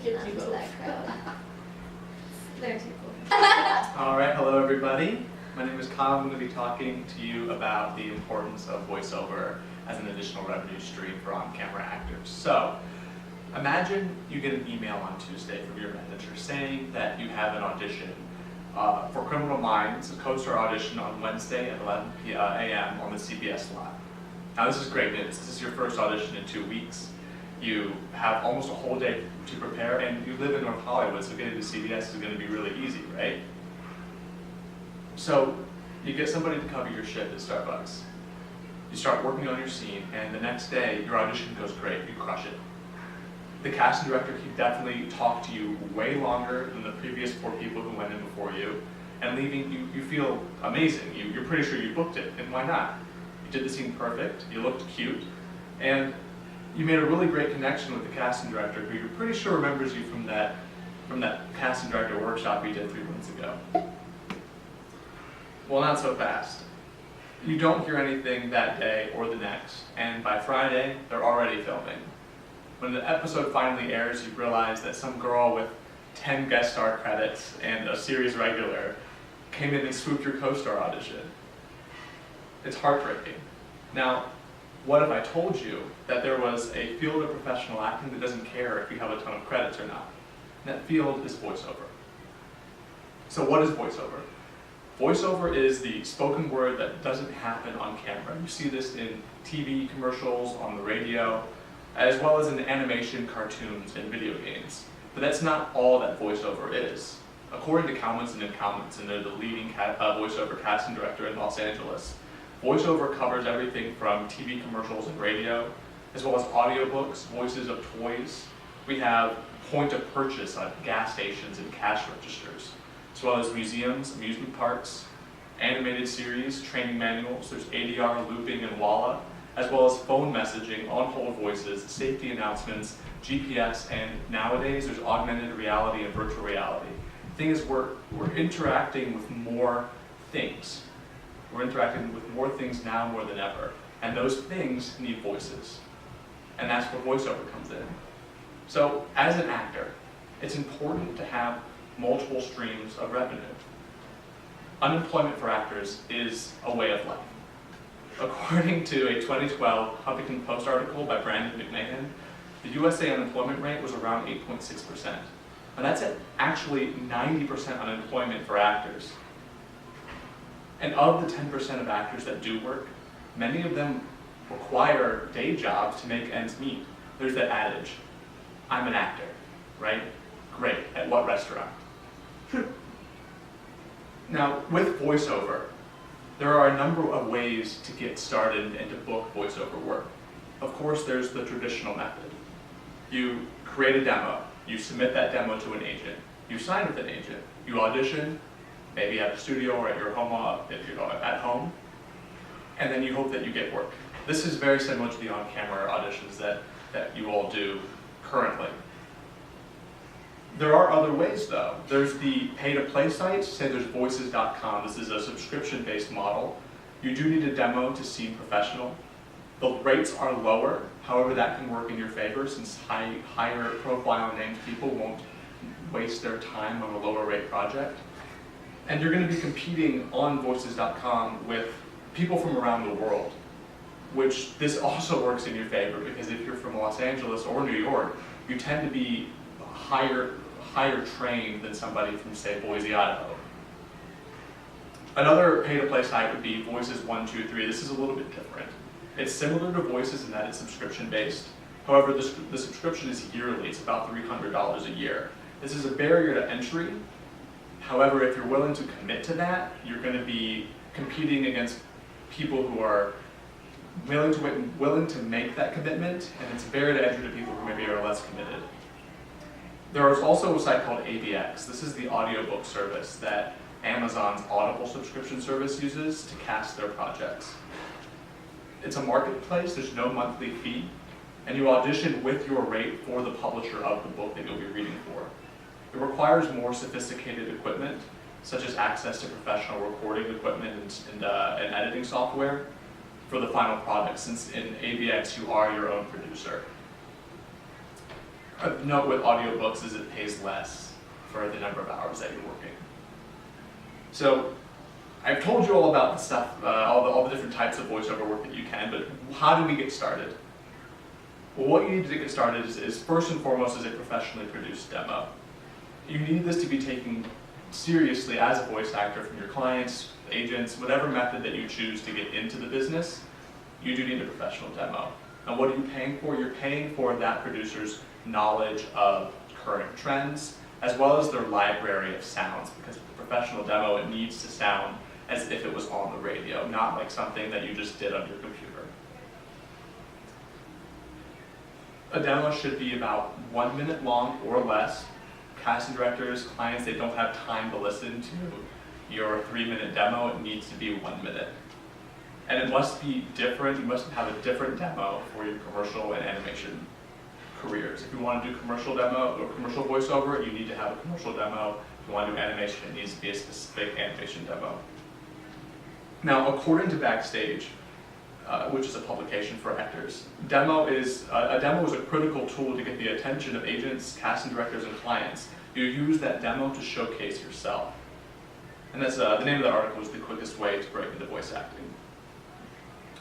Gives you both. that crowd. They're too cool. All right, hello everybody. My name is Kyle. I'm going to be talking to you about the importance of voiceover as an additional revenue stream for on-camera actors. So, imagine you get an email on Tuesday from your manager saying that you have an audition for Criminal Minds, a co-star audition on Wednesday at 11 a.m. on the CBS lot. Now this is great news. This is your first audition in 2 weeks. You have almost a whole day to prepare, and you live in North Hollywood, so getting to CBS is going to be really easy, right? So you get somebody to cover your shift at Starbucks. You start working on your scene, and the next day your audition goes great. You crush it. The casting director can definitely talk to you way longer than the previous 4 people who went in before you, and leaving you feel amazing. You're pretty sure you booked it, and why not? You did the scene perfect. You looked cute, and you made a really great connection with the casting director, who you're pretty sure remembers you from that casting director workshop you did 3 months ago. Well, not so fast. You don't hear anything that day or the next, and by Friday, they're already filming. When the episode finally airs, you realize that some girl with 10 guest star credits and a series regular came in and swooped your co-star audition. It's heartbreaking. Now, what if I told you that there was a field of professional acting that doesn't care if you have a ton of credits or not? And that field is voiceover. So what is voiceover? Voiceover is the spoken word that doesn't happen on camera. You see this in TV commercials, on the radio, as well as in animation, cartoons, and video games. But that's not all that voiceover is. According to Kalmanson and Kalmanson, they're the leading voiceover casting director in Los Angeles. Voiceover covers everything from TV commercials and radio, as well as audiobooks, voices of toys. We have point of purchase at gas stations and cash registers, as well as museums, amusement parks, animated series, training manuals. There's ADR, looping, and Walla, as well as phone messaging, on-hold voices, safety announcements, GPS, and nowadays there's augmented reality and virtual reality. The thing is, we're interacting with more things. We're interacting with more things now more than ever, and those things need voices. And that's where voiceover comes in. So, as an actor, it's important to have multiple streams of revenue. Unemployment for actors is a way of life. According to a 2012 Huffington Post article by Brandon McMahon, the USA unemployment rate was around 8.6%. Now that's actually 90% unemployment for actors. And of the 10% of actors that do work, many of them require day jobs to make ends meet. There's that adage, I'm an actor, right? Great, at what restaurant? Now, with voiceover, there are a number of ways to get started and to book voiceover work. Of course, there's the traditional method. You create a demo, you submit that demo to an agent, you sign with an agent, you audition, maybe at a studio or at your home, if you're at home, and then you hope that you get work. This is very similar to the on-camera auditions that you all do currently. There are other ways though. There's the pay-to-play sites, say there's voices.com. This is a subscription-based model. You do need a demo to seem professional. The rates are lower, however that can work in your favor since higher profile named people won't waste their time on a lower rate project. And you're going to be competing on voices.com with people from around the world, which this also works in your favor because if you're from Los Angeles or New York, you tend to be higher trained than somebody from, say, Boise, Idaho. Another pay-to-play site would be Voices123. This is a little bit different. It's similar to Voices in that it's subscription-based. However, the subscription is yearly. It's about $300 a year. This is a barrier to entry. However, if you're willing to commit to that, you're going to be competing against people who are willing to make that commitment, and it's a barrier to entry to people who maybe are less committed. There is also a site called AVX. This is the audiobook service that Amazon's Audible subscription service uses to cast their projects. It's a marketplace, there's no monthly fee, and you audition with your rate for the publisher of the book that you'll be reading for. It requires more sophisticated equipment, such as access to professional recording equipment and editing software for the final product, since in AVX you are your own producer. A note with audiobooks is it pays less for the number of hours that you're working. So I've told you all about the stuff, all the different types of voiceover work that you can, but how do we get started? Well, what you need to get started is first and foremost is a professionally produced demo. You need this to be taken seriously as a voice actor from your clients, agents, whatever method that you choose to get into the business. You do need a professional demo. And what are you paying for? You're paying for that producer's knowledge of current trends, as well as their library of sounds, because with the professional demo, it needs to sound as if it was on the radio, not like something that you just did on your computer. A demo should be about 1 minute long or less. Casting directors, clients, they don't have time to listen to your 3-minute demo. It needs to be 1 minute. And it must be different. You must have a different demo for your commercial and animation careers. If you want to do commercial demo or commercial voiceover, you need to have a commercial demo. If you want to do animation, it needs to be a specific animation demo. Now, according to Backstage, which is a publication for actors, a demo is a critical tool to get the attention of agents, casting directors, and clients. You use that demo to showcase yourself. And that's the name of the article is the quickest way to break into voice acting.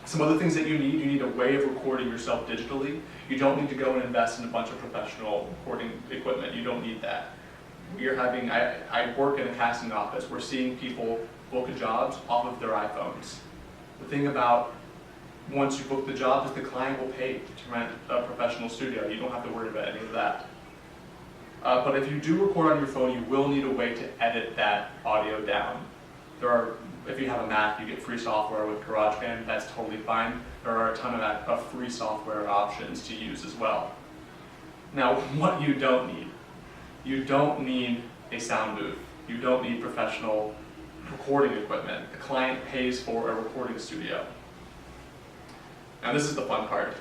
Some other things that you need a way of recording yourself digitally. You don't need to go and invest in a bunch of professional recording equipment. You don't need that. I work in a casting office. We're seeing people book jobs off of their iPhones. The thing about once you book the job is the client will pay to rent a professional studio. You don't have to worry about any of that. But if you do record on your phone, you will need a way to edit that audio down. If you have a Mac, you get free software with GarageBand, that's totally fine. There are a ton of free software options to use as well. Now, what you don't need a sound booth. You don't need professional recording equipment. The client pays for a recording studio. Now, this is the fun part.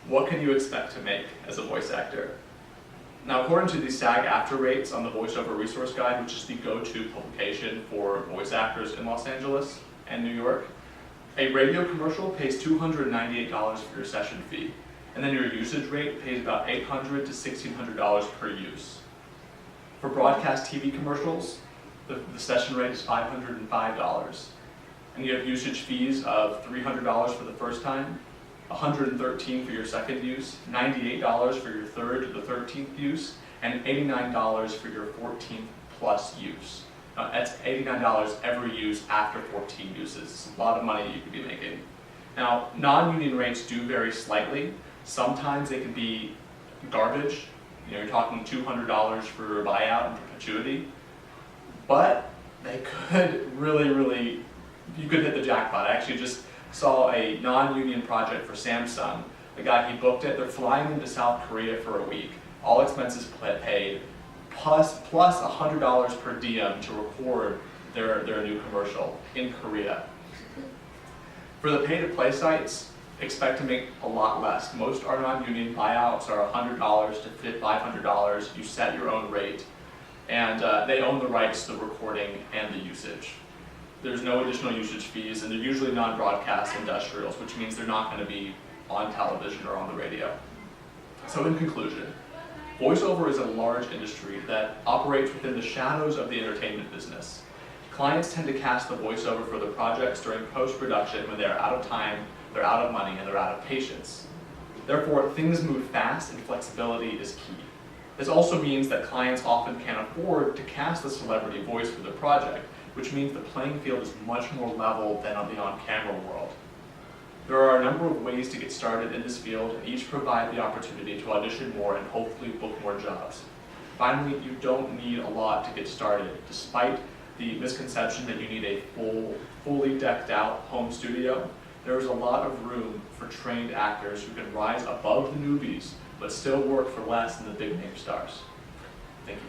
What can you expect to make as a voice actor? Now, according to the SAG-AFTRA rates on the VoiceOver Resource Guide, which is the go-to publication for voice actors in Los Angeles and New York, a radio commercial pays $298 for your session fee, and then your usage rate pays about $800 to $1,600 per use. For broadcast TV commercials, the session rate is $505, and you have usage fees of $300 for the first time, $113 for your second use, $98 for your third to the 13th use, and $89 for your 14th plus use. That's $89 every use after 14 uses. It's a lot of money you could be making. Now, non-union rates do vary slightly. Sometimes they can be garbage. You're talking $200 for a buyout in perpetuity. But they could really, you could hit the jackpot. I actually just saw a non-union project for Samsung. The guy, he booked it. They're flying into South Korea for a week. All expenses paid, plus $100 per diem to record their new commercial in Korea. For the pay-to-play sites, expect to make a lot less. Most are non-union. Buyouts are $100 to $500. You set your own rate, and they own the rights to the recording and the usage. There's no additional usage fees, and they're usually non-broadcast industrials, which means they're not going to be on television or on the radio. So in conclusion, voiceover is a large industry that operates within the shadows of the entertainment business. Clients tend to cast the voiceover for their projects during post-production when they're out of time, they're out of money, and they're out of patience. Therefore, things move fast and flexibility is key. This also means that clients often can't afford to cast a celebrity voice for their project, which means the playing field is much more level than on the on-camera world. There are a number of ways to get started in this field, and each provide the opportunity to audition more and hopefully book more jobs. Finally, you don't need a lot to get started, despite the misconception that you need a fully decked out home studio. There is a lot of room for trained actors who can rise above the newbies, but still work for less than the big name stars. Thank you.